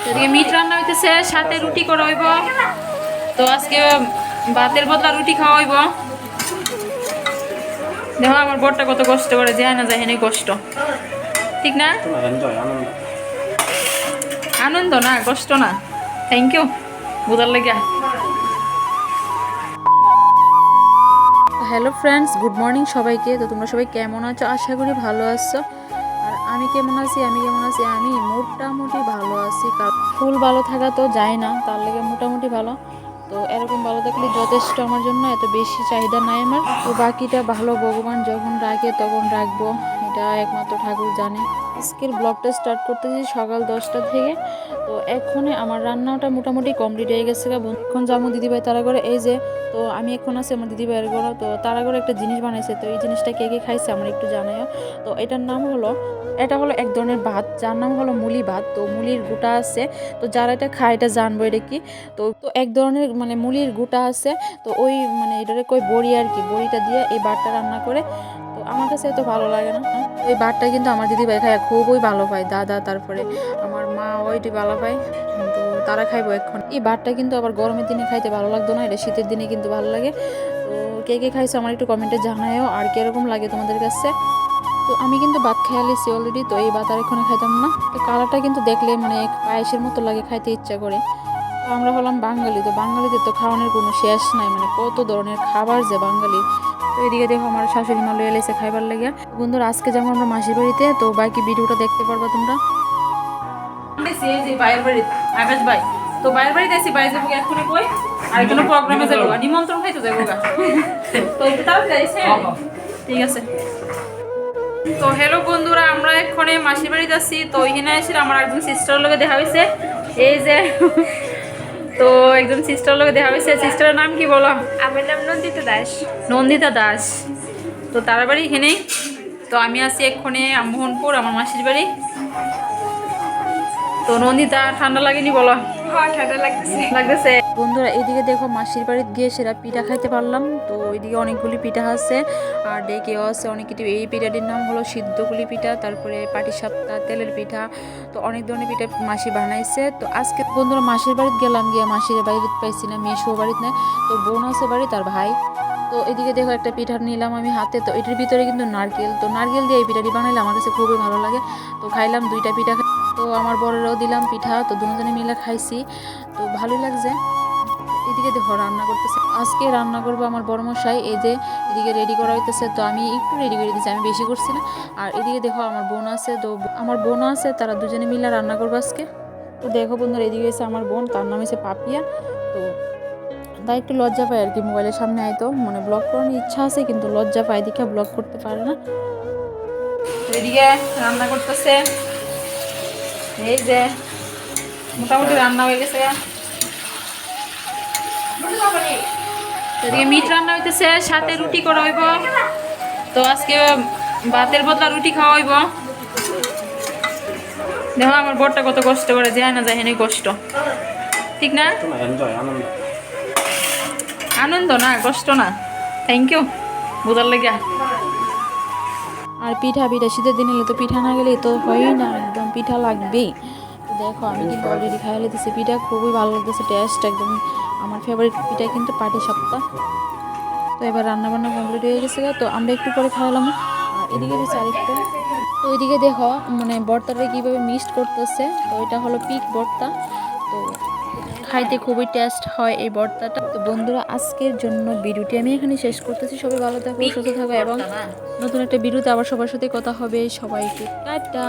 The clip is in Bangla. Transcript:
এদিকে মিট রান্না হইতেছে, সাথে রুটি করা হইব। তো আজকে ভাতের বদলা রুটি খাওয়া হইব। দেখো আমার বরটা কত কষ্ট করে, যায় না যায় হেনে কষ্ট, ঠিক না? আনন্দ না, কষ্ট না। থ্যাংক ইউ বুঝার লাগিয়া। হ্যালো ফ্রেন্ডস, গুড মর্নিং সবাইকে। তো তোমরা সবাই কেমন আছো? আশা করি ভালো আছো। আর আমি কেমন আছি আমি মোটামুটি ভালো আছি। কারণ ফুল ভালো থাকা তো যায় না, তার লেগে মোটামুটি ভালো। তো এরকম ভালো থাকলে যথেষ্ট আমার জন্য, এত বেশি চাহিদা নাই আমার। তো বাকিটা ভালো ভগবান যখন রাখে তখন রাখবো, এটা একমাত্র ঠাকুর জানে। আজকের ব্লগটা স্টার্ট করতেছি সকাল 10টা থেকে। তো এক্ষণে আমার রান্নাটা মোটামুটি কমপ্লিট হয়ে গেছে। এখন যাবো দিদিভাই তারা করে, এই যে। তো আমি এখন আছি আমার দিদিভাইয়ের ঘরে। তো তারা করে একটা জিনিস বানাইছে, তো এই জিনিসটা কে কে খাইছে আমার একটু জানাইও। তো এটার নাম হলো, এটা হলো এক ধরনের ভাত, যার নাম হলো মুলি ভাত। তো মুলির গোটা আছে, তো যারা এটা খায় এটা জানবো এটা কি। তো এক ধরনের মানে মুলির গোটা আছে। তো ওই মানে এটারে কই বড়ি আর কি, বড়িটা দিয়ে এই ভাতটা রান্না করে। তো আমার কাছে এত ভালো লাগে না। এই ভাতটা কিন্তু আমার দিদিভাই খায় খুবই ভালো পায়, দাদা তারপরে আমার মা ওইটি ভালো পায়। তো তারা খাইবো এখন। এই ভাতটা কিন্তু আবার গরমের দিনে খাইতে ভালো লাগতো না, এটা শীতের দিনে কিন্তু ভালো লাগে। তো কে কে খাইছো আমার একটু কমেন্টে জানায়ও, আর কিরকম লাগে তোমাদের কাছে। তো আমি কিন্তু ভাত খেয়ে আলিছি অলরেডি, তো এই ভাত আর এখানে খাইতাম না। তো কালারটা কিন্তু দেখলে মানে পায়েসের মতো লাগে, খাইতে ইচ্ছা করে। তো আমরা হলাম বাঙালি, তো বাঙালিদের তো খাওয়ানোর কোনো শেষ নাই, মানে কত ধরনের খাবার যে বাঙালি। তো এদিকে দেখো আমার শাশুড়ি মা লয়ে এলেছে খাইবার লেগে। বন্ধুরা আজকে যাবো আমরা মাসির বাড়িতে, তো বাকি ভিডিওটা দেখতে পারবা তোমরা। আকাশ ভাই তো বাইরের বাড়িতে আছি, বাইরে যাবো এখন কই আর কোনো প্রোগ্রামে যাবো, নিমন্ত্রণ খাইতে যাবো গা। তো তাড়াতাড়ি ঠিক আছে। তো হ্যালো বন্ধুরা, আমরা এক্ষণে মাসির বাড়ি যাচ্ছি। তো ওইখানে এসে আমার একজন সিস্টারের লগে দেখা হয়েছে, এই যে। তো একজন সিস্টারের লগে দেখা হয়েছে। সিস্টারের নাম কি বলো? আমার নাম নন্দিতা দাস। নন্দিতা দাস। তো তার বাড়ি এখানেই। তো আমি আছি এক্ষণে মোহনপুর, আমার মাসির বাড়ি। তো নন্দিতা ঠান্ডা লাগেনি বলো? হ্যাঁ, ঠান্ডা লাগতেছে। বন্ধুরা এদিকে দেখো মাসির বাড়িতে গিয়ে সেরা পিঠা খাইতে পারলাম। তো ওইদিকে অনেকগুলি পিঠা আছে আর ডেকেও আছে অনেক কিছু। এই পিঠাটির নাম হলো সিদ্ধগুলি পিঠা, তারপরে পাটিসাপটা, তেলের পিঠা। তো অনেক ধরনের পিঠা মাসি বানাইছে। তো আজকে বন্ধুরা মাসির বাড়িতে গেলাম, গিয়ে মাসির বাড়িতে পাইছি না, মেয়ে শো বাড়িতে নেই। তো বোন আছে বাড়ি, তার ভাই। তো এদিকে দেখো একটা পিঠা নিলাম আমি হাতে। তো এটার ভিতরে কিন্তু নারকেল, তো নারকেল দিয়ে এই পিঠাটি বানাইলে আমার কাছে খুবই ভালো লাগে। তো খাইলাম দুইটা পিঠা। তো আমার বড়রাও দিলাম পিঠা, তো দুজনে মিলে খাইছি। তো ভালোই লাগছে। এদিকে দেখো রান্না করতেছে, আজকে রান্না করবো আমার বড় মশাই। এই যে এদিকে রেডি করা হইতেছে, তো আমি একটু রেডি করে দিচ্ছি, আমি বেশি করছি না। আর এদিকে দেখো আমার বোন আছে, তো আমার বোন আছে, তারা দুজনে মিলে রান্না করবো আজকে। তো দেখো বন্ধুরা এদিকে এসে আমার বোন, তার নাম হচ্ছে পাপিয়া। তো তাই একটু লজ্জা পায় আর কি, মোবাইলের সামনে আইতো, মানে ব্লগ করার ইচ্ছা আছে কিন্তু লজ্জা পায়, দেখে ব্লগ করতে পারে না। তো এদিকে রান্না করতেছে, এই যে মোটামুটি রান্না হয়ে গেছে। এদিকে মিট রান্না হইতেছে, সাথে রুটি করা হইব। তো আজকে ভাতের বদলা রুটি খাওয়া হইব। দেখো আমার বরটা কত কষ্ট করে, যায় না যায় হেনে কষ্ট, ঠিক না? আনন্দ না, কষ্ট না। থ্যাংক ইউ বুঝার লাগিয়া। আর পিঠা শীতের দিন এলে তো পিঠা না গেলে তো হয়ই না, একদম পিঠা লাগবেই। তো দেখো আমি কিন্তু অলরেডি খাইয়ে লিতেছি পিঠা, খুবই ভালো লাগতেছে টেস্ট একদম। আমার ফেভারিট পিঠা কিন্তু পাটিসাপটা। তো এবার রান্না বান্না কমপ্লিট হয়ে গেছে, তো আমরা একটু পরে খাওয়ালাম। আর এদিকে রয়েছে আরেকটা। তো ওইদিকে দেখো মানে ভর্তাটা কীভাবে মিক্সড করতেছে। তো এটা হলো পিক ভর্তা। তো খাইতে খুবই টেস্ট হয় এই ভর্তাটা। তো বন্ধুরা আজকের জন্য ভিডিওটি আমি এখানে শেষ করতেছি। সবাই ভালো থাকো, সুস্থ থাকো, এবং নতুন একটা ভিডিওতে আবার সবার সাথে কথা হবে। সবাইকে টাটা।